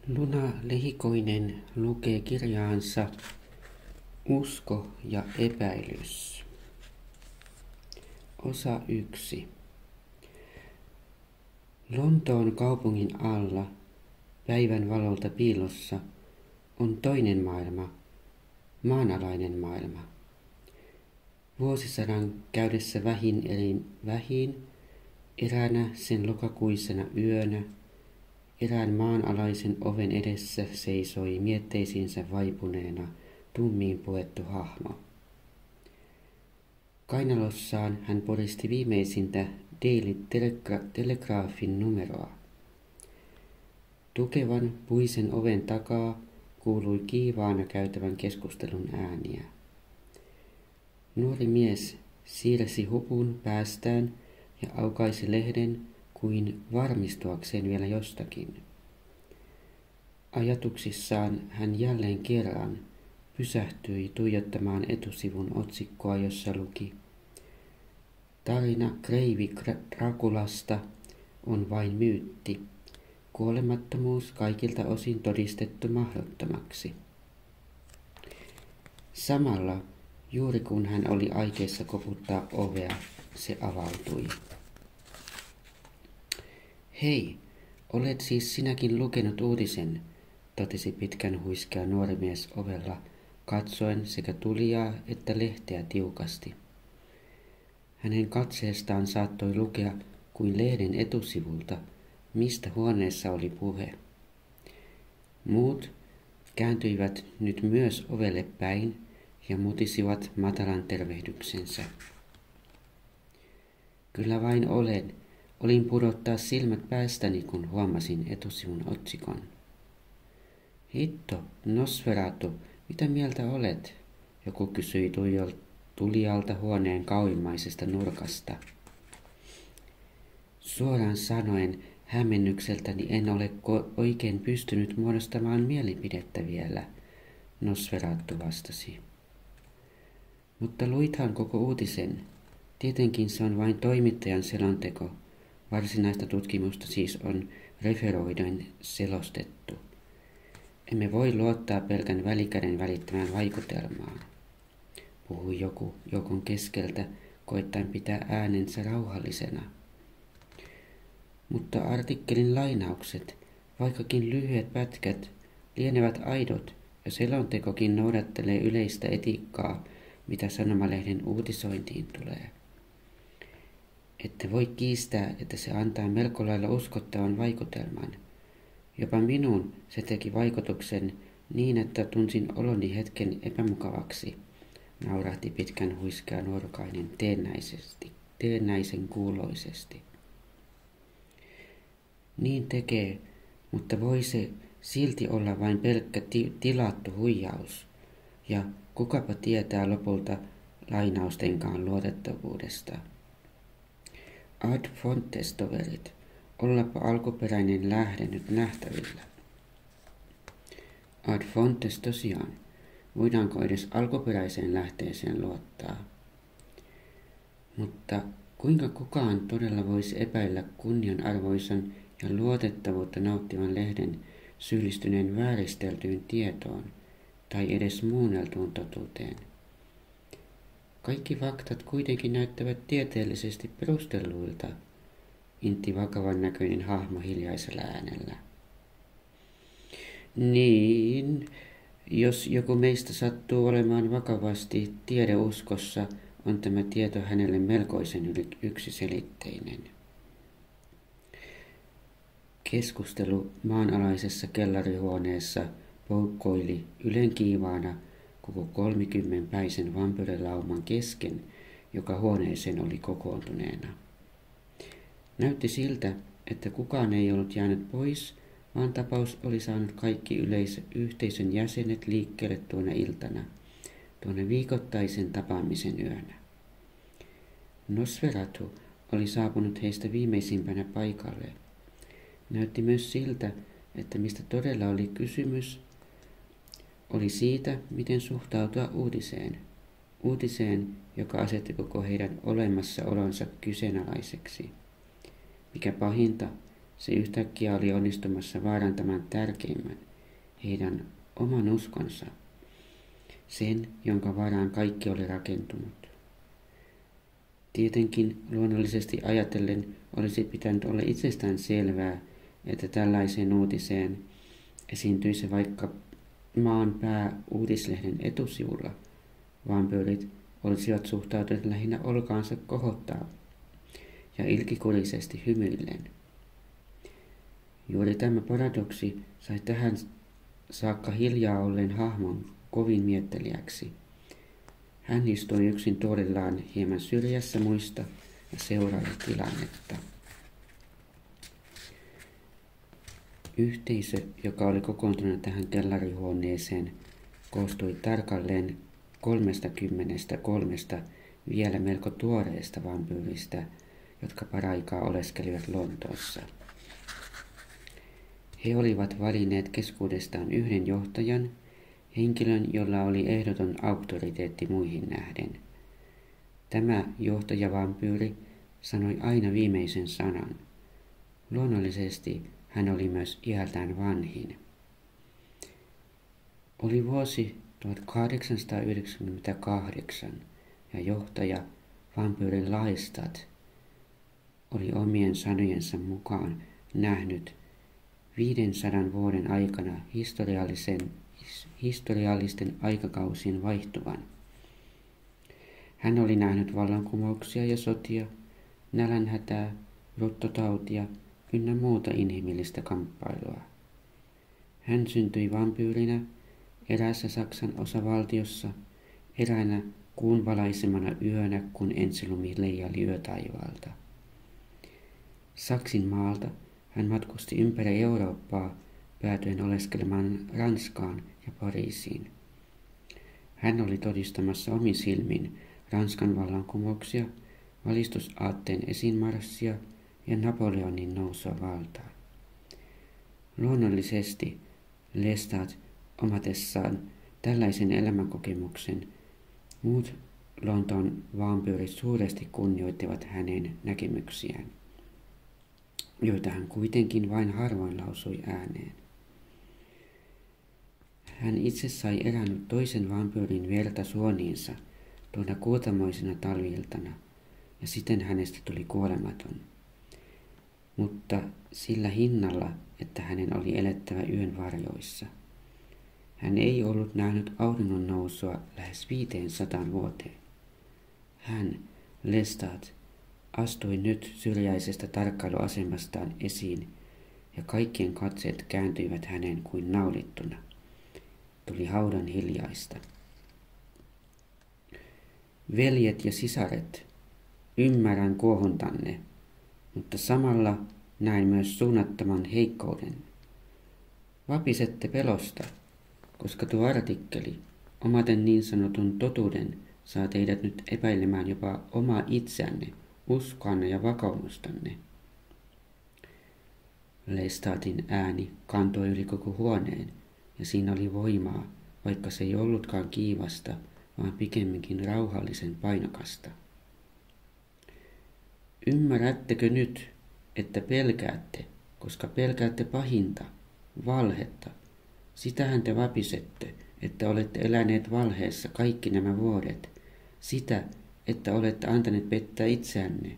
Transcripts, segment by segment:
Luna Lehikoinen lukee kirjaansa Usko ja epäilys. Osa 1. Lontoon kaupungin alla, päivän valolta piilossa, on toinen maailma, maanalainen maailma. Vuosisadan käydessä vähin elin vähin, eräänä sen lokakuisena yönä, erään maanalaisen oven edessä seisoi mietteisiinsä vaipuneena tummiin puettu hahmo. Kainalossaan hän poristi viimeisintä Daily Telegraphin numeroa. Tukevan puisen oven takaa kuului kiivaana käytävän keskustelun ääniä. Nuori mies siirsi hupun päästään ja aukaisi lehden kuin varmistuakseen vielä jostakin. Ajatuksissaan hän jälleen kerran pysähtyi tuijottamaan etusivun otsikkoa, jossa luki: Tarina kreivi Draculasta on vain myytti, kuolemattomuus kaikilta osin todistettu mahdottomaksi. Samalla, juuri kun hän oli aikeissa koputtaa ovea, se avautui. Hei, olet siis sinäkin lukenut uutisen, totesi pitkän huiskea nuori mies ovella, katsoen sekä tulijaa että lehteä tiukasti. Hänen katseestaan saattoi lukea kuin lehden etusivulta, mistä huoneessa oli puhe. Muut kääntyivät nyt myös ovelle päin ja mutisivat matalan tervehdyksensä. Kyllä vain olen. Olin pudottaa silmät päästäni, kun huomasin etusivun otsikon. Hitto, Nosferatu, mitä mieltä olet? Joku kysyi tulijalta huoneen kauimmaisesta nurkasta. Suoraan sanoen hämmennykseltäni en ole oikein pystynyt muodostamaan mielipidettä vielä, Nosferatu vastasi. Mutta luithan koko uutisen. Tietenkin se on vain toimittajan selonteko. Varsinaista tutkimusta siis on referoiden selostettu. Emme voi luottaa pelkän välikäden välittämään vaikutelmaan, puhui joku joukon keskeltä, koettaen pitää äänensä rauhallisena. Mutta artikkelin lainaukset, vaikkakin lyhyet pätkät, lienevät aidot ja selontekokin noudattelee yleistä etiikkaa, mitä sanomalehden uutisointiin tulee. Ette voi kiistää, että se antaa melko lailla uskottavan vaikutelman. Jopa minuun se teki vaikutuksen niin, että tunsin oloni hetken epämukavaksi, naurahti pitkän huiskea nuorukainen teennäisen kuuloisesti. Niin tekee, mutta voi se silti olla vain pelkkä tilattu huijaus, ja kukapa tietää lopulta lainaustenkaan luotettavuudesta. Ad Fontes, toverit, ollapa alkuperäinen lähde nyt nähtävillä. Ad Fontes tosiaan, voidaanko edes alkuperäiseen lähteeseen luottaa? Mutta kuinka kukaan todella voisi epäillä kunnianarvoisan ja luotettavuutta nauttivan lehden syyllistyneen vääristeltyyn tietoon tai edes muunneltuun totuuteen? Kaikki faktat kuitenkin näyttävät tieteellisesti perustelluilta, intti vakavan näköinen hahmo hiljaisella äänellä. Niin, jos joku meistä sattuu olemaan vakavasti tiedeuskossa, on tämä tieto hänelle melkoisen yksiselitteinen. Keskustelu maanalaisessa kellarihuoneessa poukkoili ylenkiivaana koko 30-päisen vampyrilauman kesken, joka huoneeseen oli kokoontuneena. Näytti siltä, että kukaan ei ollut jäänyt pois, vaan tapaus oli saanut kaikki yhteisön jäsenet liikkeelle tuona iltana, tuona viikoittaisen tapaamisen yönä. Nosferatu oli saapunut heistä viimeisimpänä paikalle. Näytti myös siltä, että mistä todella oli kysymys, oli siitä, miten suhtautua uutiseen, joka asetti koko heidän olemassaolonsa kyseenalaiseksi. Mikä pahinta, Se yhtäkkiä oli onnistumassa vaarantamaan tärkeimmän, heidän oman uskonsa, sen, jonka varaan kaikki oli rakentunut. Tietenkin luonnollisesti ajatellen olisi pitänyt olla itsestään selvää, että tällaiseen uutiseen esiintyisi vaikka maan pääuutislehden etusivulla, vampyyrit olisivat suhtautuneet lähinnä olkaansa kohottaa ja ilkikurisesti hymyillen. Juuri tämä paradoksi sai tähän saakka hiljaa olleen hahmon kovin miettelijäksi. Hän istui yksin tuolillaan hieman syrjässä muista ja seuraili tilannetta. Yhteisö, joka oli kokoontunut tähän kellarihuoneeseen, koostui tarkalleen 33 vielä melko tuoreesta vampyyristä, jotka paraikaa oleskelivat Lontoossa. He olivat valinneet keskuudestaan yhden johtajan, henkilön, jolla oli ehdoton auktoriteetti muihin nähden. Tämä johtajavampyyri sanoi aina viimeisen sanan. Luonnollisesti hän oli myös iältään vanhin. Oli vuosi 1898 ja johtaja vampyyri Laistat oli omien sanojensa mukaan nähnyt 500 vuoden aikana historiallisten aikakausien vaihtuvan. Hän oli nähnyt vallankumouksia ja sotia, nälänhätää, ruttotautia ynnä muuta inhimillistä kamppailua. Hän syntyi vampyyrinä eräässä Saksan osavaltiossa eräänä kuunvalaisemana yönä, kun ensilumi leijaili yötaivaalta. Saksin maalta hän matkusti ympäri Eurooppaa päätyen oleskelemaan Ranskaan ja Pariisiin. Hän oli todistamassa omin silmin Ranskan vallankumouksia, valistusaatteen esiinmarssia ja Napoleonin nousua valtaan. Luonnollisesti Lestat omatessaan tällaisen elämänkokemuksen muut Lontoon vampyyrit suuresti kunnioittivat hänen näkemyksiään, joita hän kuitenkin vain harvoin lausui ääneen. Hän itse sai erään toisen vampyyrin verta suoniinsa tuona kuutamoisena talviltana, ja siten hänestä tuli kuolematon. Mutta sillä hinnalla, että hänen oli elettävä yön varjoissa. Hän ei ollut nähnyt auringon nousua lähes 500 vuoteen. Hän, Lestat, astui nyt syrjäisestä tarkkailuasemastaan esiin, ja kaikkien katseet kääntyivät häneen kuin naulittuna. Tuli haudan hiljaista. Veljet ja sisaret, ymmärrän kuohuntanne, mutta samalla näin myös suunnattoman heikkouden. Vapisette pelosta, koska tuo artikkeli, omaten niin sanotun totuuden, saa teidät nyt epäilemään jopa omaa itseänne, uskoanne ja vakaumustanne. Lestatin ääni kantoi yli koko huoneen, ja siinä oli voimaa, vaikka se ei ollutkaan kiivasta, vaan pikemminkin rauhallisen painokasta. Ymmärrättekö nyt, että pelkäätte, koska pelkäätte pahinta, valhetta? Sitähän te vapisette, että olette eläneet valheessa kaikki nämä vuodet. Sitä, että olette antaneet pettää itseänne.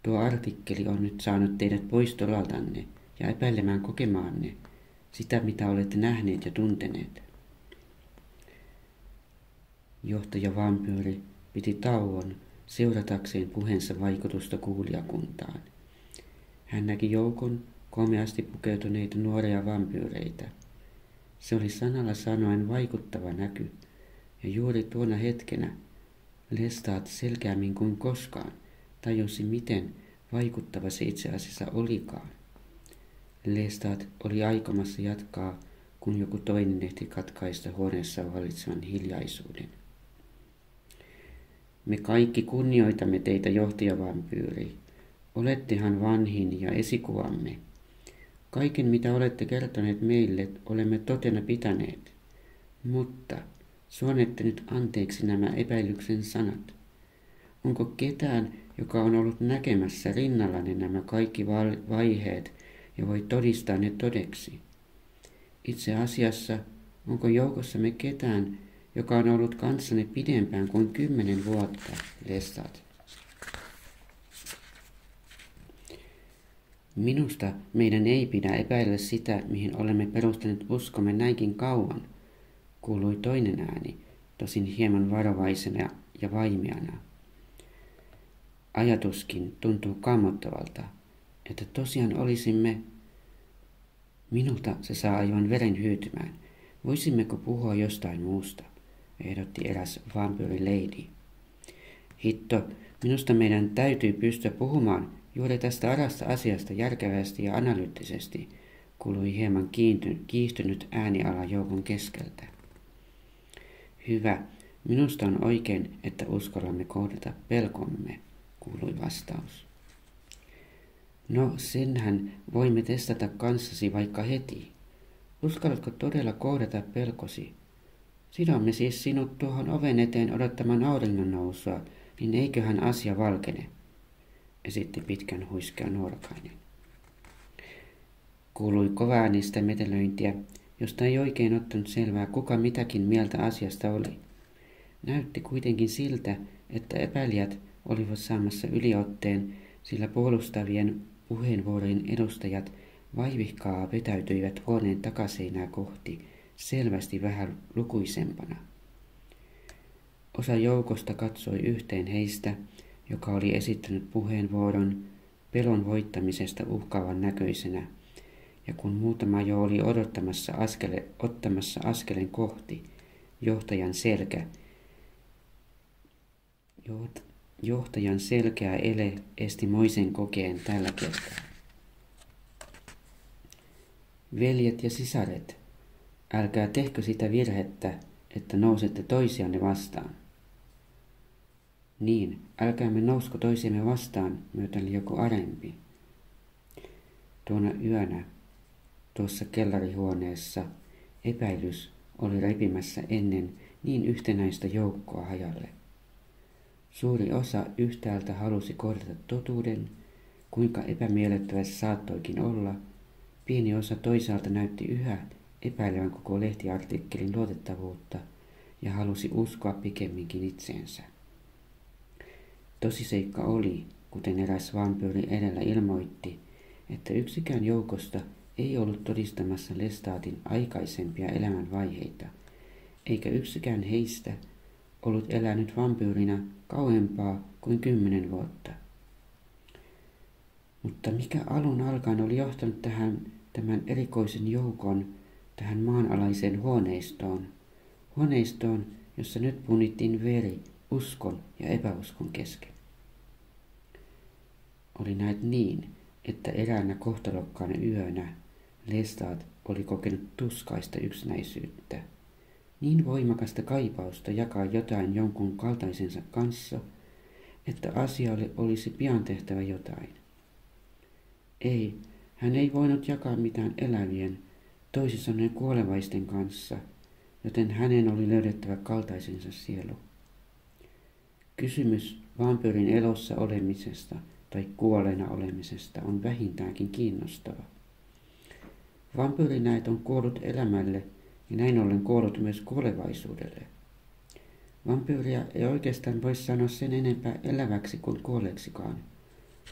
Tuo artikkeli on nyt saanut teidät pois tolaltanne ja epäilemään kokemaanne, sitä mitä olette nähneet ja tunteneet. Johtaja vampyyri piti tauon seuratakseen puheensa vaikutusta kuulijakuntaan. Hän näki joukon komeasti pukeutuneita nuoria vampyyreitä. Se oli sanalla sanoen vaikuttava näky, ja juuri tuona hetkenä Lestat selkeämmin kuin koskaan tajusi, miten vaikuttava se itse asiassa olikaan. Lestat oli aikomassa jatkaa, kun joku toinen ehti katkaista huoneessa vallitsevan hiljaisuuden. Me kaikki kunnioitamme teitä, johtajavampyyri. Olettehan vanhin ja esikuvamme. Kaiken, mitä olette kertoneet meille, olemme totena pitäneet. Mutta suonette nyt anteeksi nämä epäilyksen sanat. onko ketään, joka on ollut näkemässä rinnallani nämä kaikki vaiheet ja voi todistaa ne todeksi? Itse asiassa, onko joukossamme ketään, joka on ollut kanssani pidempään kuin 10 vuotta, Lestat? Minusta meidän ei pidä epäillä sitä, mihin olemme perustaneet uskomme näinkin kauan, kuului toinen ääni, tosin hieman varovaisena ja vaimeana. Ajatuskin tuntuu kammottavalta, että tosiaan olisimme. Minulta se saa aivan veren hyytymään. Voisimmeko puhua jostain muusta, ehdotti eräs vampyyri-lady. Hitto, minusta meidän täytyy pystyä puhumaan juuri tästä arasta asiasta järkevästi ja analyyttisesti, kuului hieman kiihtynyt ääniala joukon keskeltä. Hyvä, minusta on oikein, että uskallamme kohdata pelkomme, kuului vastaus. No, senhän voimme testata kanssasi vaikka heti. Uskallatko todella kohdata pelkosi? Sidomme siis sinut tuohon oven eteen odottamaan auringon nousua, niin eiköhän asia valkene, esitti pitkän huiskea nuorukainen. Kuului kovaäänistä metelöintiä, josta ei oikein ottanut selvää, kuka mitäkin mieltä asiasta oli. Näytti kuitenkin siltä, että epäilijät olivat saamassa yliotteen, sillä puolustavien puheenvuorojen edustajat vaivihkaa vetäytyivät huoneen takaseinää kohti, selvästi vähän lukuisempana. Osa joukosta katsoi yhteen heistä, joka oli esittänyt puheenvuoron pelon voittamisesta uhkaavan näköisenä, ja kun muutama jo oli ottamassa askelen kohti, johtajan selkeä ele esti moisen kokeen tällä kertaa. Veljet ja sisaret, älkää tehkö sitä virhettä, että nousette toisianne vastaan. Niin, älkäämme nousko toisiamme vastaan, myötäli joku arempi. Tuona yönä, tuossa kellarihuoneessa, epäilys oli repimässä ennen niin yhtenäistä joukkoa hajalle. Suuri osa yhtäältä halusi kohdata totuuden, kuinka epämiellyttävä se saattoikin olla. Pieni osa toisaalta näytti yhä epäilevän koko lehtiartikkelin luotettavuutta ja halusi uskoa pikemminkin itseensä. Tosiseikka oli, kuten eräs vampyyri edellä ilmoitti, että yksikään joukosta ei ollut todistamassa Lestatin aikaisempia elämänvaiheita, eikä yksikään heistä ollut elänyt vampyyrinä kauempaa kuin 10 vuotta. Mutta mikä alun alkaen oli johtanut tämän erikoisen joukon tähän maanalaiseen huoneistoon, jossa nyt punnittiin veri uskon ja epäuskon kesken? Oli näet niin, että eräänä kohtalokkaana yönä Lestat oli kokenut tuskaista yksinäisyyttä, niin voimakasta kaipausta jakaa jotain jonkun kaltaisensa kanssa, että asialle olisi pian tehtävä jotain. Ei, hän ei voinut jakaa mitään elävien, toisin sanoen kuolevaisten kanssa, joten hänen oli löydettävä kaltaisensa sielu. Kysymys vampyyrin elossa olemisesta tai kuolleena olemisesta on vähintäänkin kiinnostava. Vampyyri näet on kuollut elämälle ja näin ollen kuollut myös kuolevaisuudelle. Vampyyriä ei oikeastaan voi sanoa sen enempää eläväksi kuin kuolleeksikaan.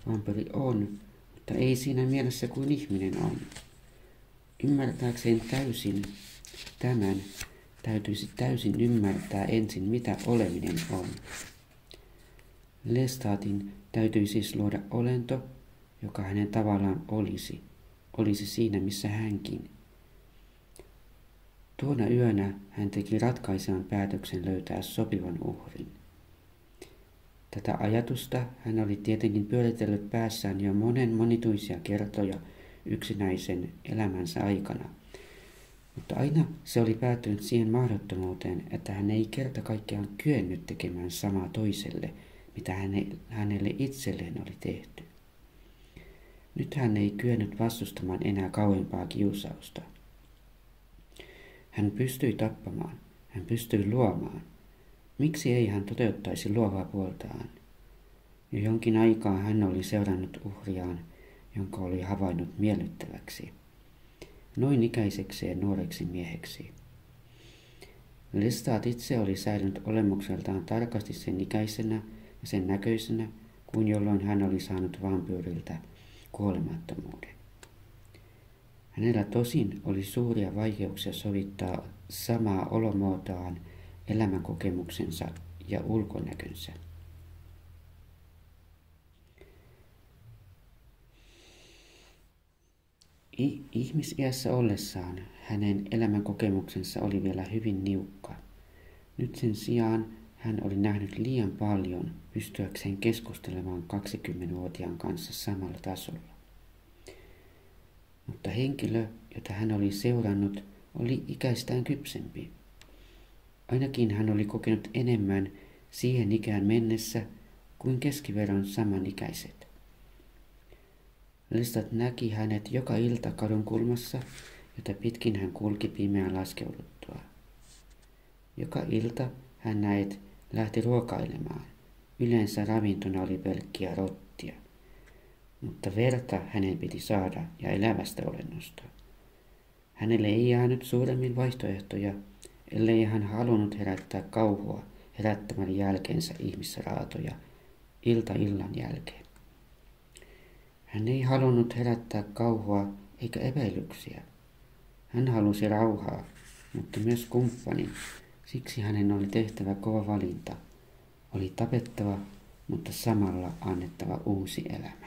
Vampyyri on, mutta ei siinä mielessä kuin ihminen on. Ymmärtääkseen täysin tämän, täytyisi täysin ymmärtää ensin, mitä oleminen on. Lestatin täytyy siis luoda olento, joka hänen tavallaan olisi siinä missä hänkin. Tuona yönä hän teki ratkaisevan päätöksen löytää sopivan uhrin. Tätä ajatusta hän oli tietenkin pyöritellyt päässään jo monituisia kertoja yksinäisen elämänsä aikana, mutta aina se oli päättynyt siihen mahdottomuuteen, että hän ei kerta kaikkiaan kyennyt tekemään samaa toiselle, mitä hänelle itselleen oli tehty. Nyt hän ei kyennyt vastustamaan enää kauempaa kiusausta. Hän pystyi tappamaan, hän pystyi luomaan. Miksi ei hän toteuttaisi luovaa puoltaan? Jo jonkin aikaa hän oli seurannut uhriaan, jonka oli havainnut miellyttäväksi, noin ikäisekseen nuoreksi mieheksi. Lestat itse oli säilynyt olemukseltaan tarkasti sen ikäisenä ja sen näköisenä, kuin jolloin hän oli saanut vampyyriltä kuolemattomuuden. Hänellä tosin oli suuria vaikeuksia sovittaa samaa olomuotoaan elämänkokemuksensa ja ulkonäkönsä. Ihmisiässä ollessaan hänen elämänkokemuksensa oli vielä hyvin niukka. Nyt sen sijaan hän oli nähnyt liian paljon pystyäkseen keskustelemaan 20-vuotiaan kanssa samalla tasolla. Mutta henkilö, jota hän oli seurannut, oli ikäistään kypsempi. Ainakin hän oli kokenut enemmän siihen ikään mennessä kuin keskiverron samanikäiset. Lestat näki hänet joka ilta kadun kulmassa, jota pitkin hän kulki pimeän laskeuduttua. Joka ilta hän näet lähti ruokailemaan. Yleensä ravintona oli pelkkiä rottia. Mutta verta hänen piti saada ja elävästä olennosta. Hänelle ei jäänyt suuremmin vaihtoehtoja, ellei hän halunnut herättää kauhua herättämällä jälkeensä ihmisraatoja ilta illan jälkeen. Hän ei halunnut herättää kauhua eikä epäilyksiä. Hän halusi rauhaa, mutta myös kumppanin. Siksi hänen oli tehtävä kova valinta. Oli tapettava, mutta samalla annettava uusi elämä.